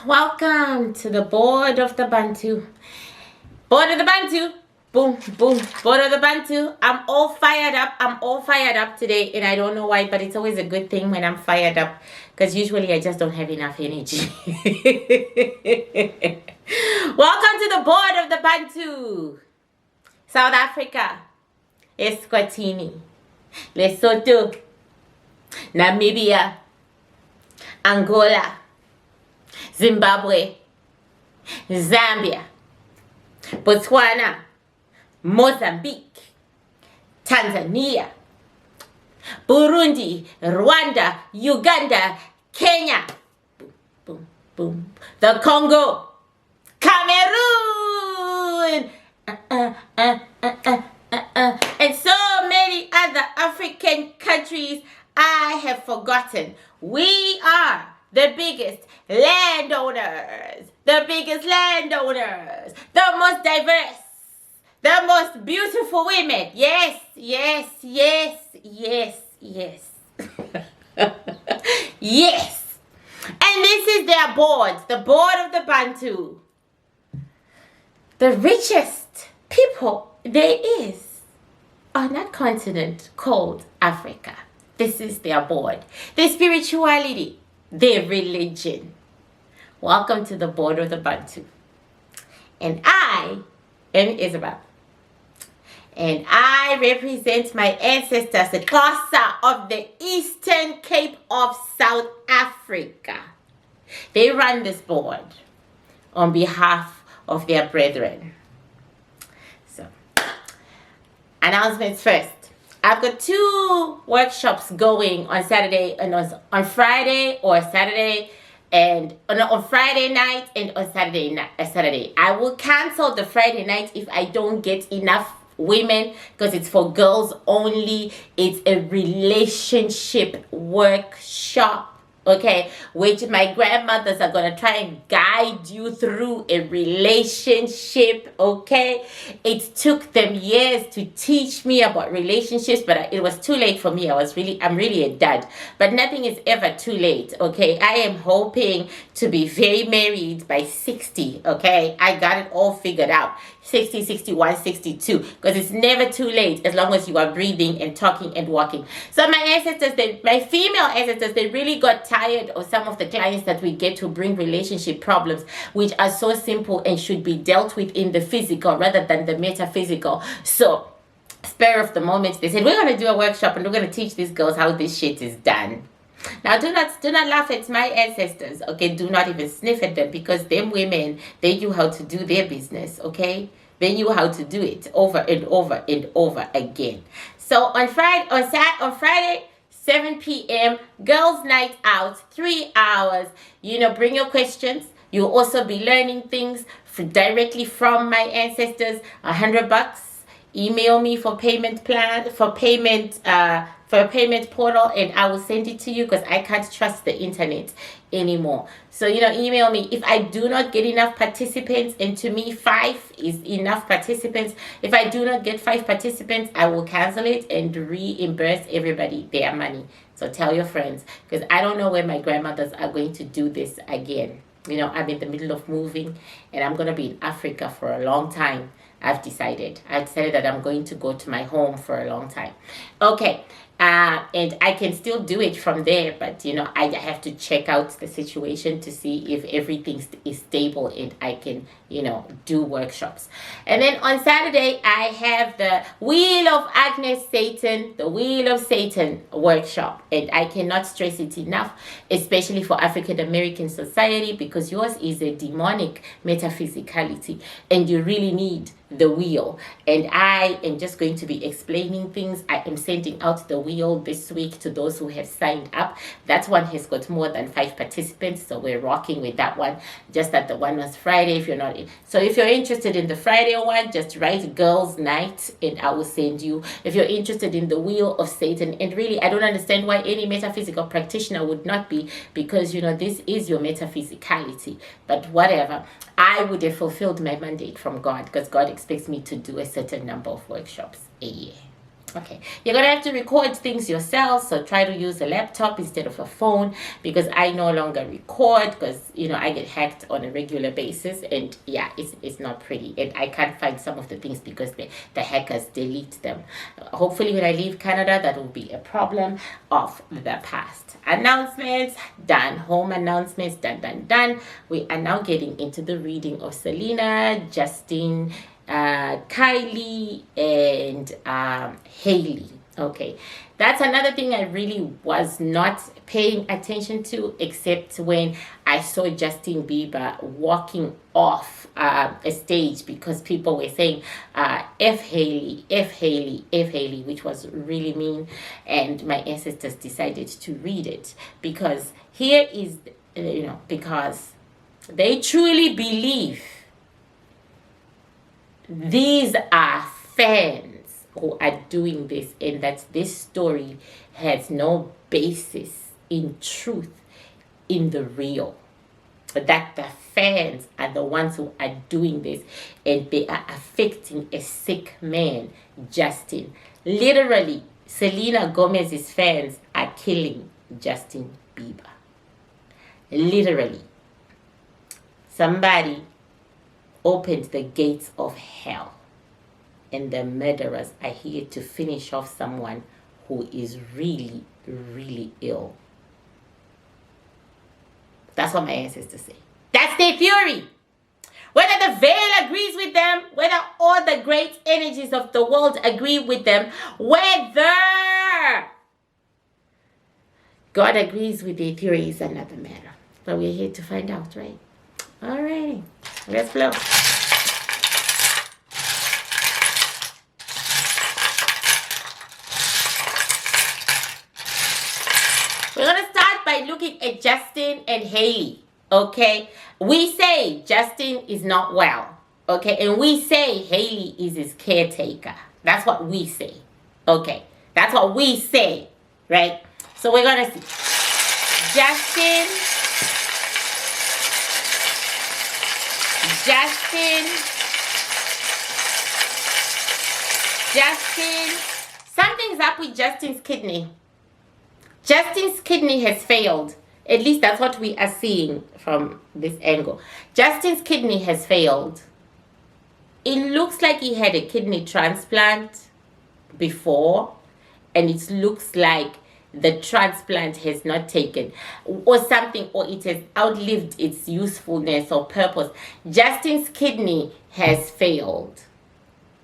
Welcome to the board of the Bantu. Board of the Bantu. Boom, boom. Board of the Bantu. I'm all fired up. I'm all fired up today, and I don't know why, but it's always a good thing when I'm fired up because usually I just don't have enough energy. Welcome to the board of the Bantu. South Africa, Eswatini, Lesotho, Namibia, Angola, Zimbabwe, Zambia, Botswana, Mozambique, Tanzania, Burundi, Rwanda, Uganda, Kenya, boom, boom, the Congo, Cameroon, and so many other African countries I have forgotten. We are the biggest landowners, the most diverse, the most beautiful women. Yes, yes, yes, yes, yes. Yes. And this is their board, the board of the Bantu. The richest people there is on that continent called Africa. This is their board. Their spirituality, their religion. Welcome to the board of the Bantu. And I am Isobel. And I represent my ancestors, the Xhosa of the Eastern Cape of South Africa. They run this board on behalf of their brethren. So, announcements first. I've got 2 workshops going on Saturday and on Friday or Saturday, and on Friday night and on Saturday. I will cancel the Friday night if I don't get enough women because it's for girls only. It's a relationship workshop. Okay, which my grandmothers are going to try and guide you through a relationship. Okay, it took them years to teach me about relationships, but it was too late for me. I'm really a dad, but nothing is ever too late. Okay, I am hoping to be very married by 60. Okay, I got it all figured out. 60, 61, 62, because it's never too late as long as you are breathing and talking and walking. So my female ancestors, they really got tired of some of the clients that we get who bring relationship problems, which are so simple and should be dealt with in the physical rather than the metaphysical. So, spur of the moment, they said, we're going to do a workshop and we're going to teach these girls how this shit is done. Now, do not laugh at my ancestors, okay? Do not even sniff at them because them women, they knew how to do their business, okay? They knew how to do it over and over and over again. So on Friday, 7 p.m., girls' night out, 3 hours. Bring your questions. You'll also be learning things directly from my ancestors. $100. Email me for payment portal, and I will send it to you because I can't trust the internet anymore. So, email me. If I do not get enough participants, and to me, 5 is enough participants. If I do not get 5 participants, I will cancel it and reimburse everybody their money. So tell your friends, because I don't know when my grandmothers are going to do this again. I'm in the middle of moving, and I'm going to be in Africa for a long time. I've decided that I'm going to go to my home for a long time. Okay. And I can still do it from there, but I have to check out the situation to see if everything is stable and I can do workshops. And then on Saturday I have the Wheel of Satan workshop, and I cannot stress it enough, especially for African American society, because yours is a demonic metaphysicality and you really need the wheel. And I am just going to be explaining things. I am sending out the wheel this week to those who have signed up. That one has got more than 5 participants, so we're rocking with that one. Just that the one was Friday. If you're not in, so if you're interested in the Friday one, just write girls night and I will send you. If you're interested in the Wheel of Satan, and really I don't understand why any metaphysical practitioner would not be, because this is your metaphysicality. But whatever, I would have fulfilled my mandate from God, because God expects me to do a certain number of workshops a year. Okay, you're gonna have to record things yourself, so try to use a laptop instead of a phone, because I no longer record, because I get hacked on a regular basis, and yeah, it's not pretty, and I can't find some of the things because the hackers delete them. Hopefully when I leave Canada, that will be a problem of the past. Announcements done. Home announcements done. We are now getting into the reading of Selena, Justin, Kylie, and Hailey. Okay, that's another thing I really was not paying attention to, except when I saw Justin Bieber walking off a stage, because people were saying F Hailey, F Hailey, F Hailey, which was really mean, and my ancestors decided to read it, because here is, because they truly believe these are fans who are doing this, and that this story has no basis in truth, in the real. That the fans are the ones who are doing this, and they are affecting a sick man, Justin. Literally, Selena Gomez's fans are killing Justin Bieber. Literally. Somebody opened the gates of hell, and the murderers are here to finish off someone who is really, really ill. That's what my ancestors say. That's their theory. Whether the veil agrees with them, whether all the great energies of the world agree with them, whether God agrees with their theory is another matter. But we're here to find out, right? Alrighty, let's flow. We're going to start by looking at Justin and Hailey, okay? We say Justin is not well, okay? And we say Hailey is his caretaker. That's what we say, okay? That's what we say, right? So we're going to see Justin, something's up with Justin's kidney. Justin's kidney has failed. At least that's what we are seeing from this angle. Justin's kidney has failed. It looks like he had a kidney transplant before, and it looks like the transplant has not taken, or something, or it has outlived its usefulness or purpose. Justin's kidney has failed.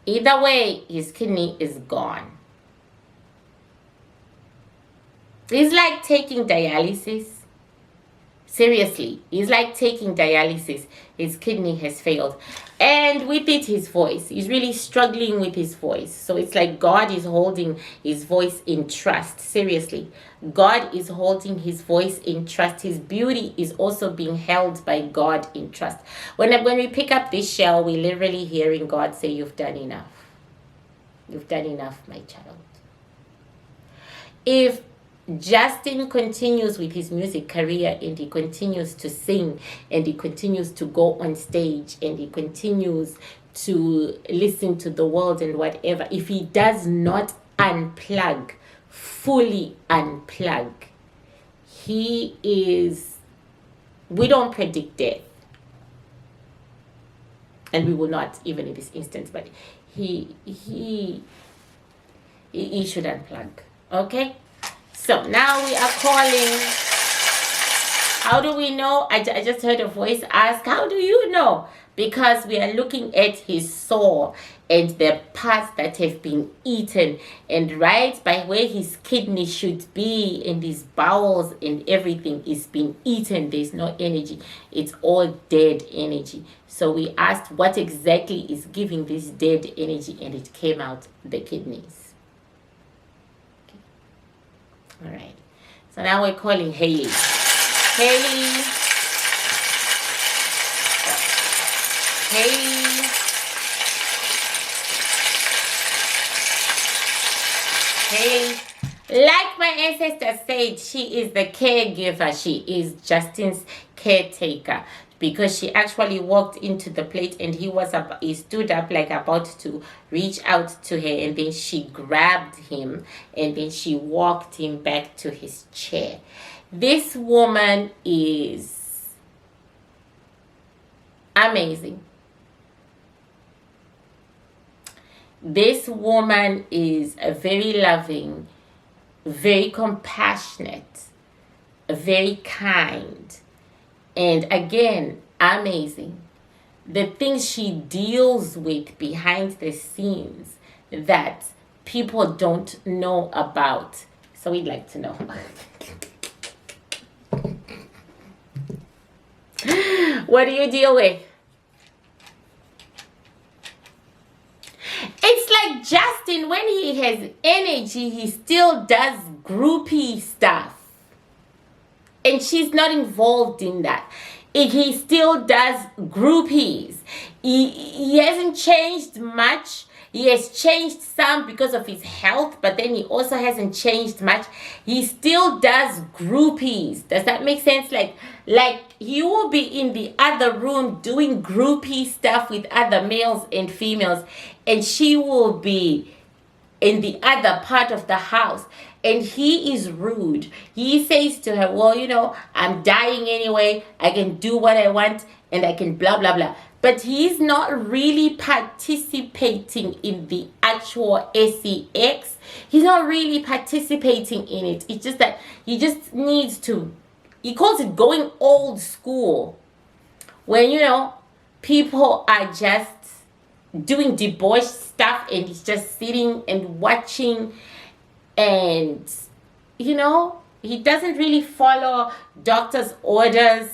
Either way, his kidney is gone. It's like taking dialysis. Seriously, it's like taking dialysis. His kidney has failed. And with it, his voice. He's really struggling with his voice. So it's like God is holding his voice in trust. Seriously, God is holding his voice in trust. His beauty is also being held by God in trust. When we pick up this shell, we're literally hearing God say, "You've done enough. You've done enough, my child." If Justin continues with his music career, and he continues to sing, and he continues to go on stage, and he continues to listen to the world and whatever, if he does not unplug, fully unplug, we don't predict death, and we will not even in this instance, but he should unplug. Okay, so now we are calling. How do we know? I just heard a voice ask, how do you know? Because we are looking at his soul and the parts that have been eaten, and right by where his kidney should be, and his bowels and everything is being eaten. There's no energy. It's all dead energy. So we asked what exactly is giving this dead energy, and it came out the kidneys. Okay. All right. So now we're calling Hailey. Hailey. Like my ancestors said, she is the caregiver. She is Justin's caretaker. because she actually walked into the plate and he stood up like about to reach out to her, and then she grabbed him and then she walked him back to his chair. This woman is amazing. This woman is a very loving, very compassionate, very kind, and again, amazing. The things she deals with behind the scenes that people don't know about. So we'd like to know. What do you deal with? It's like Justin, when he has energy, he still does groupie stuff. And she's not involved in that. He still does groupies. He hasn't changed much. He has changed some because of his health, but then he also hasn't changed much. He still does groupies. Does that make sense? Like he will be in the other room doing groupie stuff with other males and females, and she will be in the other part of the house, and he is rude. He says to her, well, you know, I'm dying anyway. I can do what I want and I can blah, blah, blah. But he's not really participating in the actual sex. He's not really participating in it. It's just that he just needs to, he calls it going old school. When, you know, people are just doing debauched stuff and he's just sitting and watching, and, you know, he doesn't really follow doctor's orders,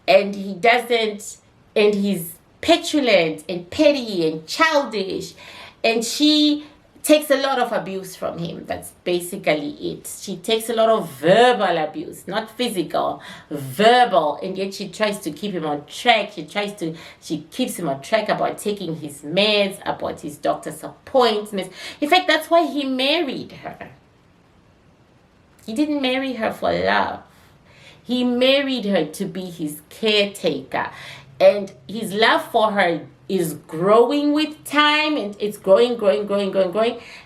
and he doesn't, and he's petulant and petty and childish, and she takes a lot of abuse from him. That's basically it. She takes a lot of verbal abuse, not physical, verbal, and yet she tries to keep him on track. She keeps him on track about taking his meds, about his doctor's appointments. In fact, that's why he married her. He didn't marry her for love. He married her to be his caretaker. And his love for her is growing with time, and it's growing.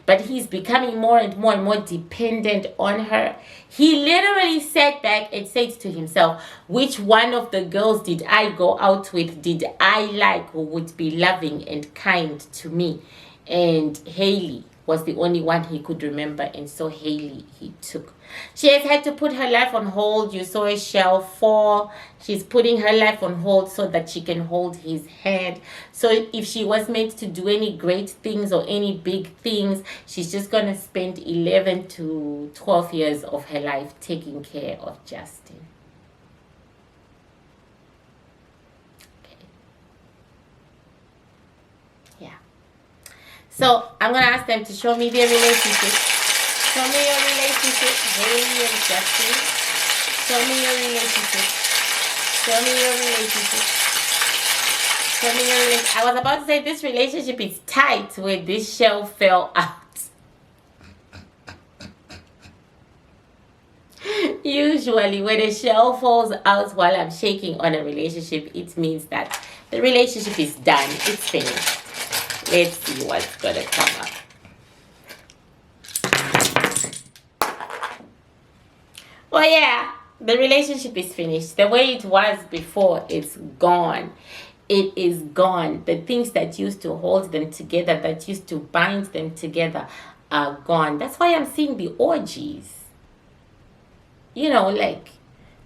But he's becoming more and more dependent on her. He literally sat back and said to himself, which one of the girls did I go out with, did I like, who would be loving and kind to me? And Hailey was the only one he could remember, and so Hailey he took. She has had to put her life on hold. You saw a shell fall. She's putting her life on hold so that she can hold his hand. So if she was meant to do any great things or any big things, she's just going to spend 11 to 12 years of her life taking care of Justin. Okay. Yeah. So I'm going to ask them to show me their relationship. Show me your relationship, Hailey and Justin. Show me your relationship. Show me your relationship. Show me your relationship. I was about to say this relationship is tight where this shell fell out. Usually when a shell falls out while I'm shaking on a relationship, it means that the relationship is done. It's finished. Let's see what's going to come up. Well, yeah, the relationship is finished. The way it was before, it's gone. It is gone. The things that used to hold them together, that used to bind them together, are gone. That's why I'm seeing the orgies. You know, like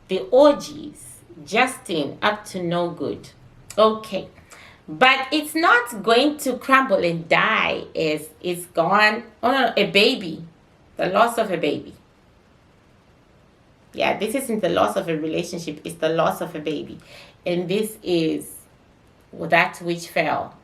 the orgies. Justin, up to no good. Okay. But it's not going to crumble and die as it's gone. Oh, no, a baby. The loss of a baby. Yeah, this isn't the loss of a relationship. It's the loss of a baby. And this is that which fell.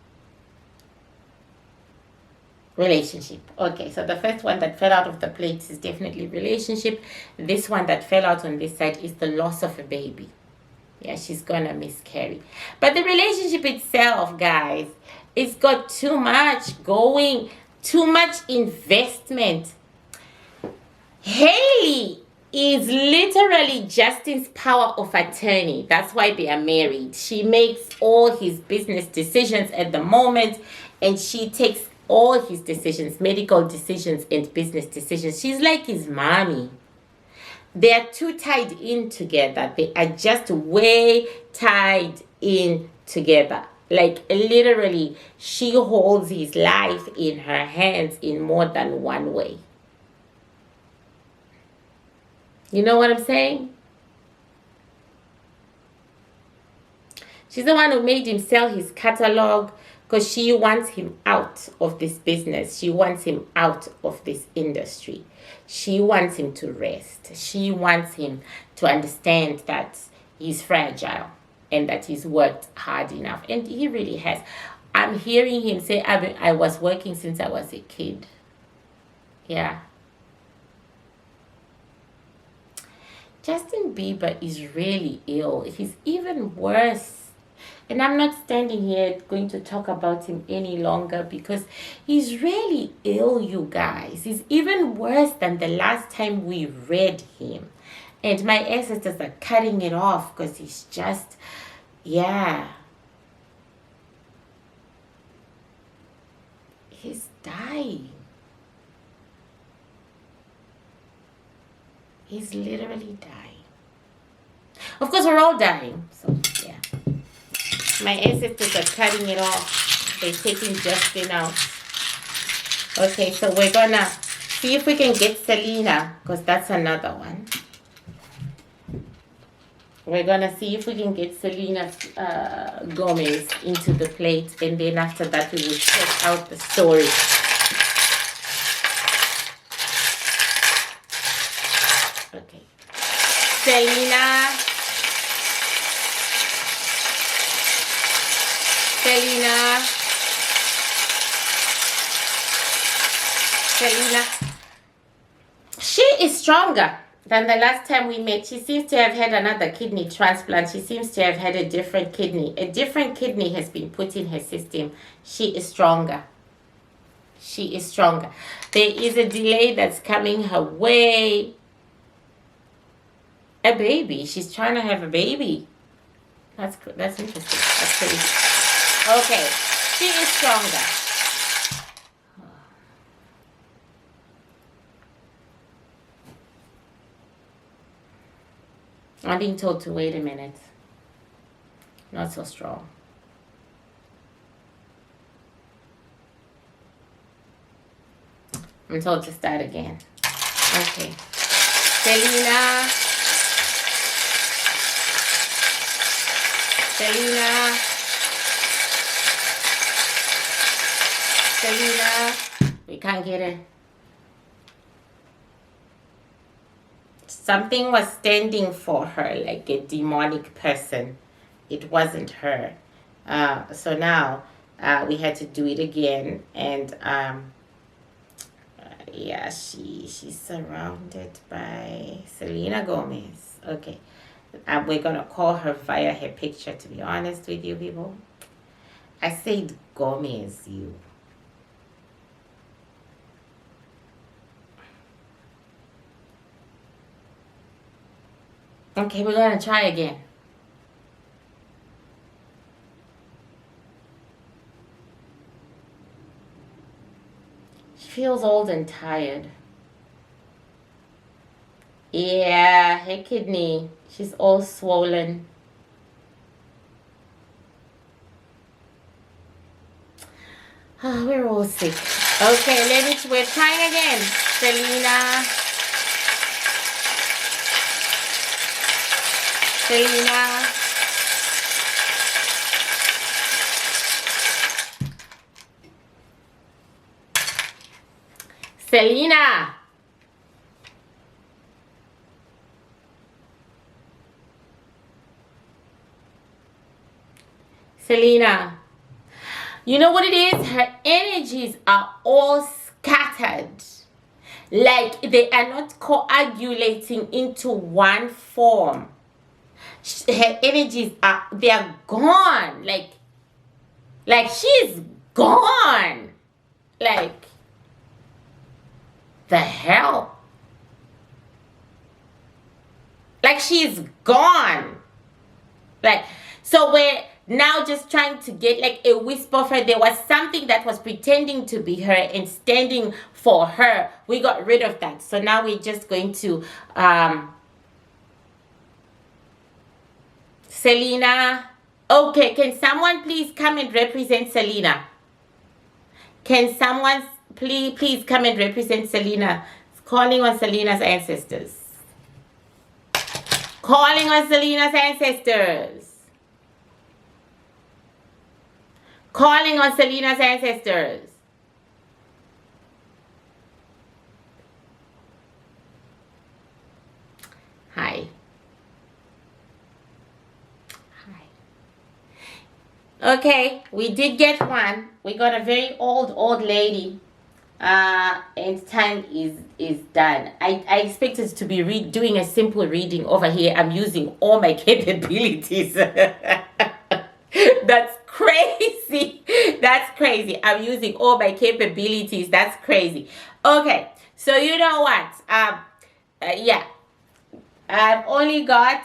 Relationship. Okay, so the first one that fell out of the plate is definitely relationship. This one that fell out on this side is the loss of a baby. Yeah, she's gonna miscarry. But the relationship itself, guys, it's got too much going, too much investment. Hailey is literally Justin's power of attorney. That's why they are married. She makes all his business decisions at the moment, and she takes all his decisions, medical decisions and business decisions. She's like his mommy. They are too tied in together. They are just way tied in together. Like literally, she holds his life in her hands in more than one way. You know what I'm saying? She's the one who made him sell his catalog because she wants him out of this business. She wants him out of this industry. She wants him to rest. She wants him to understand that he's fragile and that he's worked hard enough. And he really has. I'm hearing him say, I was working since I was a kid. Yeah. Justin Bieber is really ill. He's even worse. And I'm not standing here going to talk about him any longer because he's really ill, you guys. He's even worse than the last time we read him. And my ancestors are cutting it off because he's just, yeah. He's dying. He's literally dying. Of course, we're all dying. So, yeah. My ancestors are cutting it off. They're taking Justin out. Okay, so we're gonna see if we can get Selena, because that's another one. We're gonna see if we can get Selena Gomez into the plate, and then after that we will check out the story. Okay. Selena. She is stronger than the last time we met. She seems to have had another kidney transplant. She seems to have had a different kidney. A different kidney has been put in her system. She is stronger. She is stronger. There is a delay that's coming her way. A baby. She's trying to have a baby. That's interesting. That's crazy. Okay. She is stronger. I'm being told to wait a minute. Not so strong. I'm told to start again. Okay. Selena. We can't get it. Something was standing for her like a demonic person. It wasn't her. So now we had to do it again. And yeah, she's surrounded by Selena Gomez. Okay. We're going to call her via her picture, to be honest with you people. I said Gomez, you. Okay, we're going to try again. She feels old and tired. Yeah, her kidney. She's all swollen. Oh, we're all sick. Okay, we're trying again. Selena. Selena. You know what it is? Her energies are all scattered. Like they are not coagulating into one form. Her energies they are gone. Like she's gone. Like the hell. Like she's gone. Like, so we're now just trying to get like a whisper of her. There was something that was pretending to be her and standing for her. We got rid of that. So now we're just going to Selena. Okay, can someone please come and represent Selena? Can someone please come and represent Selena? Calling on Selena's ancestors. Calling on Selena's ancestors. Calling on Selena's ancestors. Hi. Hi. Okay, we did get one. We got a very old lady. And time is done. I expected to be doing a simple reading over here. I'm using all my capabilities. That's crazy. That's crazy. I'm using all my capabilities. That's crazy. Okay, so you know what? Yeah. I've only got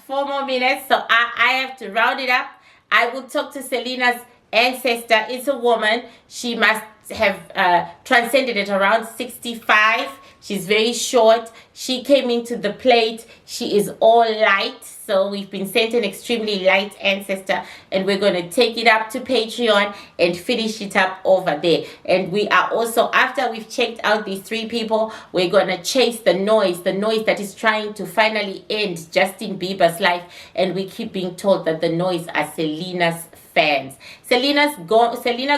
4 more minutes, so I have to round it up. I will talk to Selena's ancestor. It's a woman. She must have transcended at around 65. She's very short. She came into the plate. She is all light. So we've been sent an extremely light ancestor, and we're going to take it up to Patreon and finish it up over there. And we are also, after we've checked out these 3 people, we're going to chase the noise that is trying to finally end Justin Bieber's life. And we keep being told that the noise are Selena's fans. Selena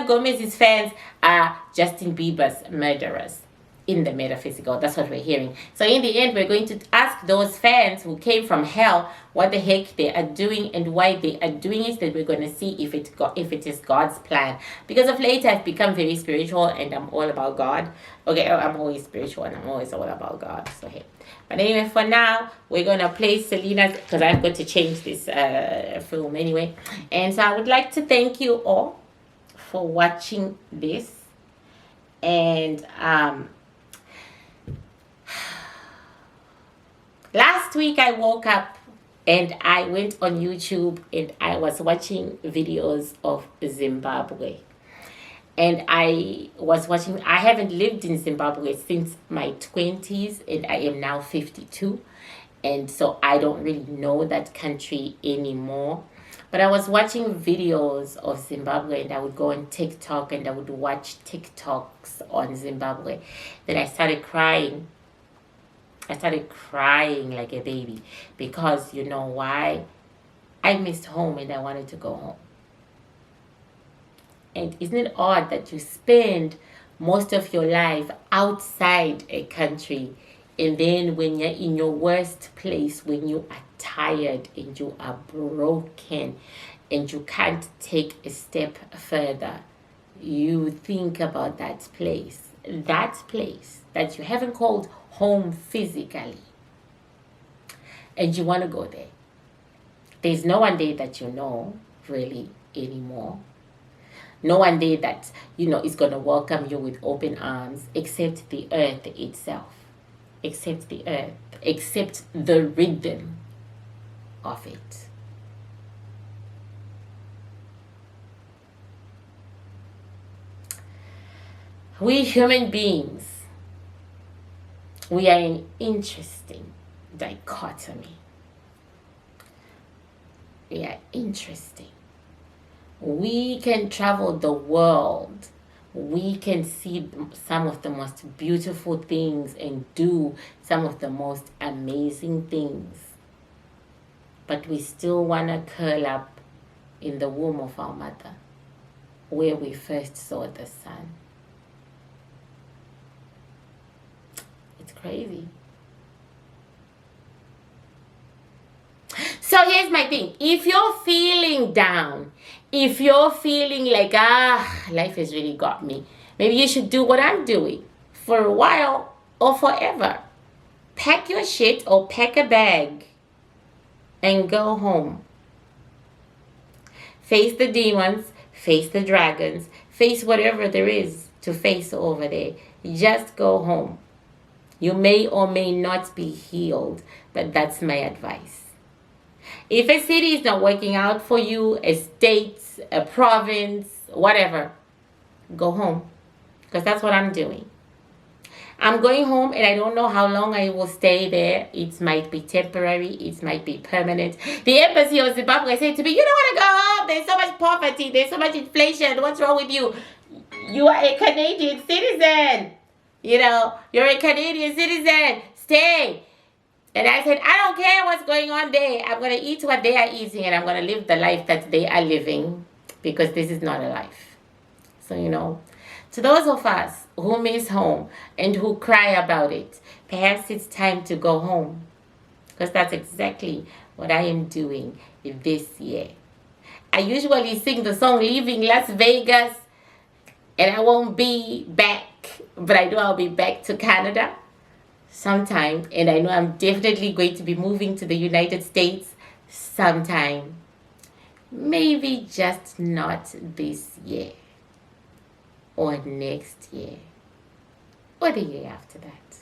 Gomez's fans are Justin Bieber's murderers in the metaphysical. That's what we're hearing. So in the end, we're going to ask those fans who came from hell what the heck they are doing and why they are doing it. That we're going to see if it is God's plan. Because of late, I've become very spiritual and I'm all about God. Okay, I'm always spiritual and I'm always all about God. So hey. But anyway, for now, we're going to play Selena's, because I've got to change this film anyway. And so I would like to thank you all for watching this. And last week I woke up and I went on YouTube and I was watching videos of Zimbabwe. And I haven't lived in Zimbabwe since my 20s, and I am now 52. And so I don't really know that country anymore. But I was watching videos of Zimbabwe, and I would go on TikTok and I would watch TikToks on Zimbabwe. Then I started crying. I started crying like a baby because you know why? I missed home and I wanted to go home. And isn't it odd that you spend most of your life outside a country, and then when you're in your worst place, when you are tired and you are broken and you can't take a step further, you think about that place that you haven't called home physically, and you want to go there. There's no one there that you know really anymore. No one there that is going to welcome you with open arms, except the earth itself, except the earth, except the rhythm of it. We human beings, we are an interesting dichotomy. We are interesting. We can travel the world. We can see some of the most beautiful things and do some of the most amazing things. But we still want to curl up in the womb of our mother, where we first saw the sun. It's crazy. So here's my thing. If you're feeling down, if you're feeling like, life has really got me, maybe you should do what I'm doing for a while or forever. Pack your shit or pack a bag and go home. Face the demons, face the dragons, face whatever there is to face over there. Just go home. You may or may not be healed, but that's my advice. If a city is not working out for you, a state, a province, whatever, go home. Because that's what I'm doing. I'm going home and I don't know how long I will stay there. It might be temporary. It might be permanent. The embassy of Zimbabwe said to me, you don't want to go home. There's so much poverty. There's so much inflation. What's wrong with you? You are a Canadian citizen. You know, you're a Canadian citizen. Stay. And I said, I don't care what's going on there. I'm going to eat what they are eating and I'm going to live the life that they are living because this is not a life. So, you know, to those of us who miss home and who cry about it, perhaps it's time to go home. Because that's exactly what I am doing this year. I usually sing the song Leaving Las Vegas and I won't be back. But I know I'll be back to Canada sometime. And I know I'm definitely going to be moving to the United States sometime. Maybe just not this year. Or next year. Or the year after that.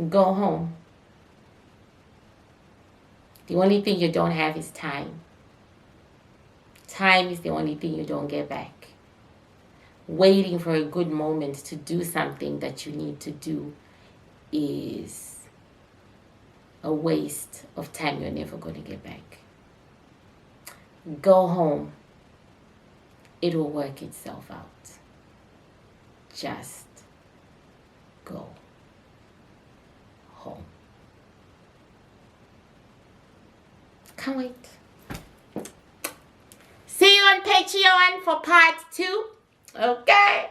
Go home. The only thing you don't have is time. Time is the only thing you don't get back. Waiting for a good moment to do something that you need to do is a waste of time you're never going to get back. Go home. It will work itself out. Just go home. Can't wait. See you on Patreon for part 2. Okay.